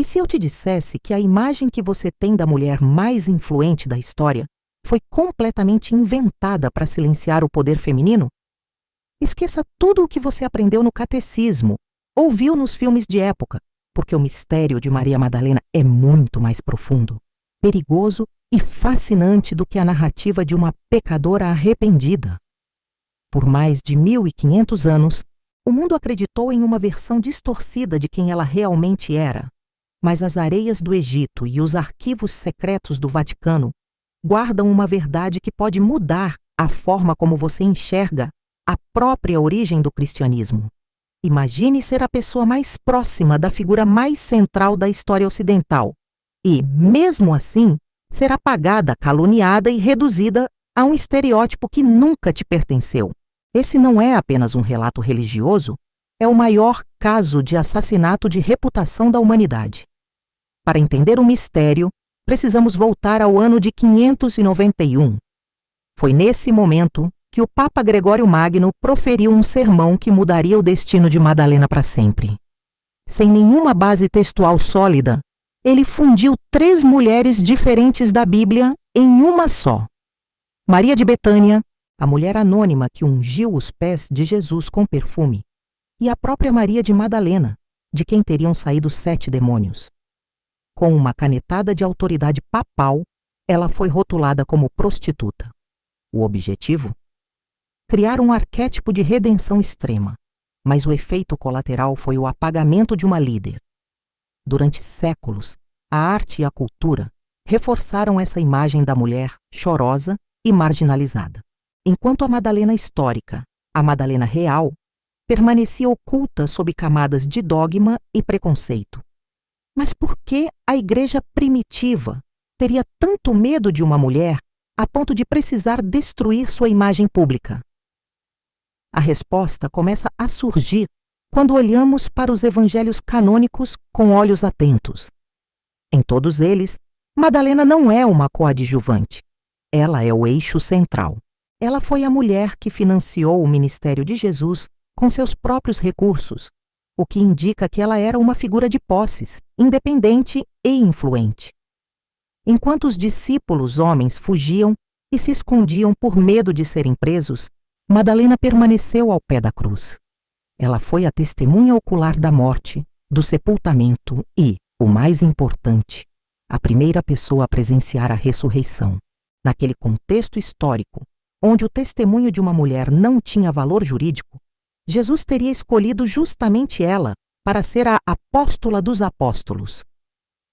E se eu te dissesse que a imagem que você tem da mulher mais influente da história foi completamente inventada para silenciar o poder feminino? Esqueça tudo o que você aprendeu no catecismo, ou viu nos filmes de época, porque o mistério de Maria Madalena é muito mais profundo, perigoso e fascinante do que a narrativa de uma pecadora arrependida. Por mais de 1500 anos, o mundo acreditou em uma versão distorcida de quem ela realmente era, mas as areias do Egito e os arquivos secretos do Vaticano guardam uma verdade que pode mudar a forma como você enxerga a própria origem do cristianismo. Imagine ser a pessoa mais próxima da figura mais central da história ocidental e, mesmo assim, ser apagada, caluniada e reduzida a um estereótipo que nunca te pertenceu. Esse não é apenas um relato religioso, é o maior caso de assassinato de reputação da humanidade. Para entender o mistério, precisamos voltar ao ano de 591. Foi nesse momento que o Papa Gregório Magno proferiu um sermão que mudaria o destino de Madalena para sempre. Sem nenhuma base textual sólida, ele fundiu 3 mulheres diferentes da Bíblia em uma só. Maria de Betânia, a mulher anônima que ungiu os pés de Jesus com perfume, e a própria Maria de Madalena, de quem teriam saído 7 demônios. Com uma canetada de autoridade papal, ela foi rotulada como prostituta. O objetivo? Criar um arquétipo de redenção extrema, mas o efeito colateral foi o apagamento de uma líder. Durante séculos, a arte e a cultura reforçaram essa imagem da mulher chorosa e marginalizada, enquanto a Madalena histórica, a Madalena real, permanecia oculta sob camadas de dogma e preconceito. Mas por que a igreja primitiva teria tanto medo de uma mulher a ponto de precisar destruir sua imagem pública? A resposta começa a surgir quando olhamos para os evangelhos canônicos com olhos atentos. Em todos eles, Madalena não é uma coadjuvante. Ela é o eixo central. Ela foi a mulher que financiou o ministério de Jesus com seus próprios recursos, o que indica que ela era uma figura de posses, independente e influente. Enquanto os discípulos homens fugiam e se escondiam por medo de serem presos, Madalena permaneceu ao pé da cruz. Ela foi a testemunha ocular da morte, do sepultamento e, o mais importante, a primeira pessoa a presenciar a ressurreição. Naquele contexto histórico, onde o testemunho de uma mulher não tinha valor jurídico, Jesus teria escolhido justamente ela para ser a apóstola dos apóstolos.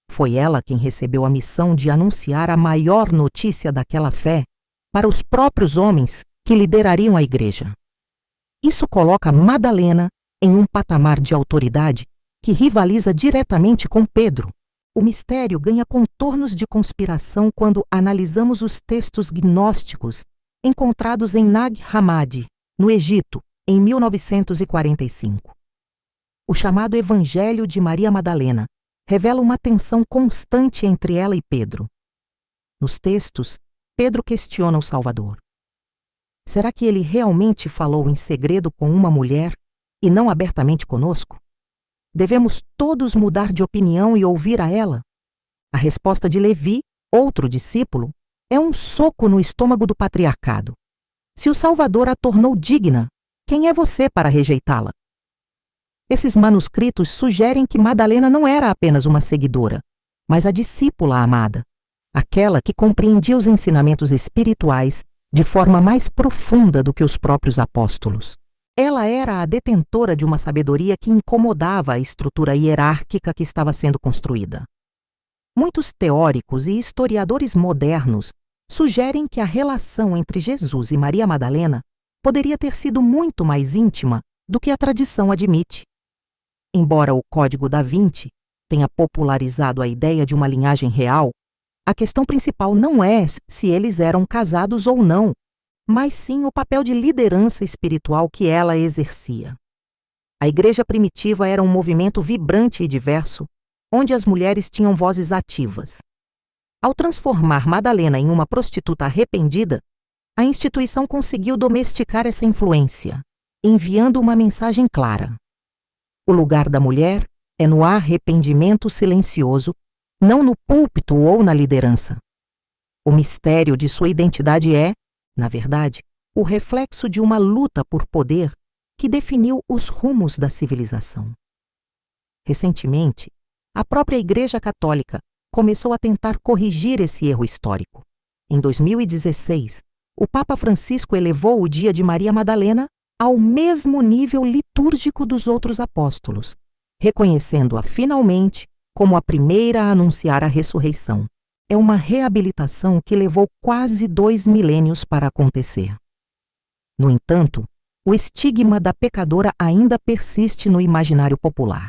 Foi ela quem recebeu a missão de anunciar a maior notícia daquela fé para os próprios homens que liderariam a igreja. Isso coloca Madalena em um patamar de autoridade que rivaliza diretamente com Pedro. O mistério ganha contornos de conspiração quando analisamos os textos gnósticos encontrados em Nag Hammadi, no Egito, em 1945. O chamado Evangelho de Maria Madalena revela uma tensão constante entre ela e Pedro. Nos textos, Pedro questiona o Salvador. Será que ele realmente falou em segredo com uma mulher e não abertamente conosco? Devemos todos mudar de opinião e ouvir a ela? A resposta de Levi, outro discípulo, é um soco no estômago do patriarcado. Se o Salvador a tornou digna, quem é você para rejeitá-la? Esses manuscritos sugerem que Madalena não era apenas uma seguidora, mas a discípula amada, aquela que compreendia os ensinamentos espirituais de forma mais profunda do que os próprios apóstolos. Ela era a detentora de uma sabedoria que incomodava a estrutura hierárquica que estava sendo construída. Muitos teóricos e historiadores modernos sugerem que a relação entre Jesus e Maria Madalena poderia ter sido muito mais íntima do que a tradição admite. Embora o Código da Vinci tenha popularizado a ideia de uma linhagem real, a questão principal não é se eles eram casados ou não, mas sim o papel de liderança espiritual que ela exercia. A igreja primitiva era um movimento vibrante e diverso, onde as mulheres tinham vozes ativas. Ao transformar Madalena em uma prostituta arrependida, a instituição conseguiu domesticar essa influência, enviando uma mensagem clara. O lugar da mulher é no arrependimento silencioso, não no púlpito ou na liderança. O mistério de sua identidade é, na verdade, o reflexo de uma luta por poder que definiu os rumos da civilização. Recentemente, a própria Igreja Católica começou a tentar corrigir esse erro histórico. Em 2016, o Papa Francisco elevou o dia de Maria Madalena ao mesmo nível litúrgico dos outros apóstolos, reconhecendo-a finalmente como a primeira a anunciar a ressurreição. É uma reabilitação que levou quase 2 milênios para acontecer. No entanto, o estigma da pecadora ainda persiste no imaginário popular.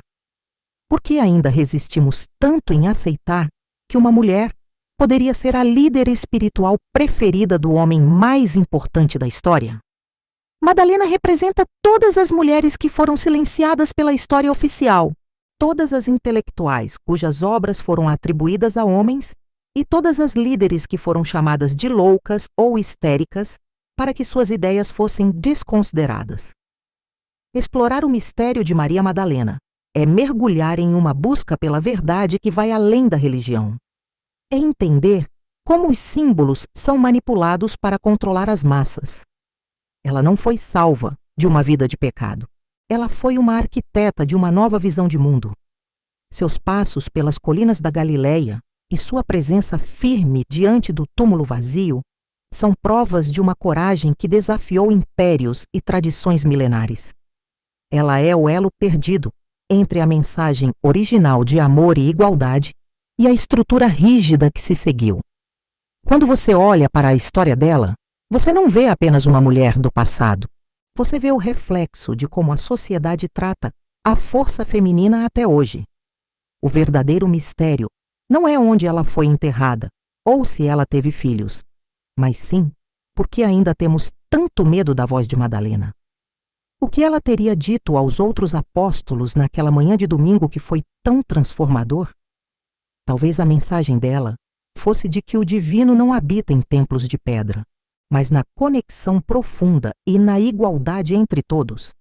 Por que ainda resistimos tanto em aceitar que uma mulher poderia ser a líder espiritual preferida do homem mais importante da história? Madalena representa todas as mulheres que foram silenciadas pela história oficial, todas as intelectuais cujas obras foram atribuídas a homens e todas as líderes que foram chamadas de loucas ou histéricas para que suas ideias fossem desconsideradas. Explorar o mistério de Maria Madalena é mergulhar em uma busca pela verdade que vai além da religião. É entender como os símbolos são manipulados para controlar as massas. Ela não foi salva de uma vida de pecado. Ela foi uma arquiteta de uma nova visão de mundo. Seus passos pelas colinas da Galileia e sua presença firme diante do túmulo vazio são provas de uma coragem que desafiou impérios e tradições milenares. Ela é o elo perdido entre a mensagem original de amor e igualdade e a estrutura rígida que se seguiu. Quando você olha para a história dela, você não vê apenas uma mulher do passado. Você vê o reflexo de como a sociedade trata a força feminina até hoje. O verdadeiro mistério não é onde ela foi enterrada ou se ela teve filhos, mas sim porque ainda temos tanto medo da voz de Madalena. O que ela teria dito aos outros apóstolos naquela manhã de domingo que foi tão transformador? Talvez a mensagem dela fosse de que o divino não habita em templos de pedra, mas na conexão profunda e na igualdade entre todos.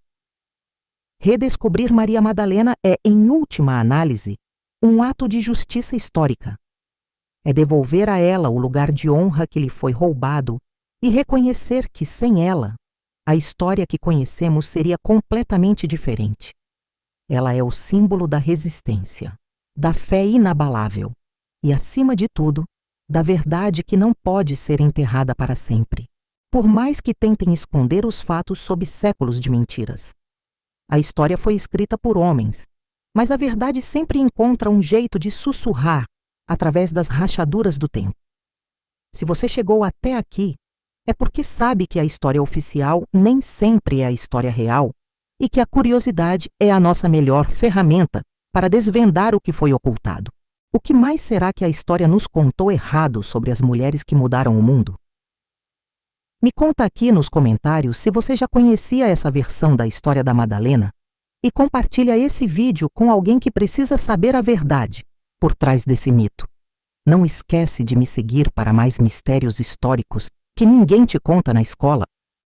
Redescobrir Maria Madalena é, em última análise, um ato de justiça histórica. É devolver a ela o lugar de honra que lhe foi roubado e reconhecer que, sem ela, a história que conhecemos seria completamente diferente. Ela é o símbolo da resistência, da fé inabalável e, acima de tudo, da verdade que não pode ser enterrada para sempre, por mais que tentem esconder os fatos sob séculos de mentiras. A história foi escrita por homens, mas a verdade sempre encontra um jeito de sussurrar através das rachaduras do tempo. Se você chegou até aqui, é porque sabe que a história oficial nem sempre é a história real e que a curiosidade é a nossa melhor ferramenta para desvendar o que foi ocultado. O que mais será que a história nos contou errado sobre as mulheres que mudaram o mundo? Me conta aqui nos comentários se você já conhecia essa versão da história da Madalena e compartilha esse vídeo com alguém que precisa saber a verdade por trás desse mito. Não esquece de me seguir para mais mistérios históricos que ninguém te conta na escola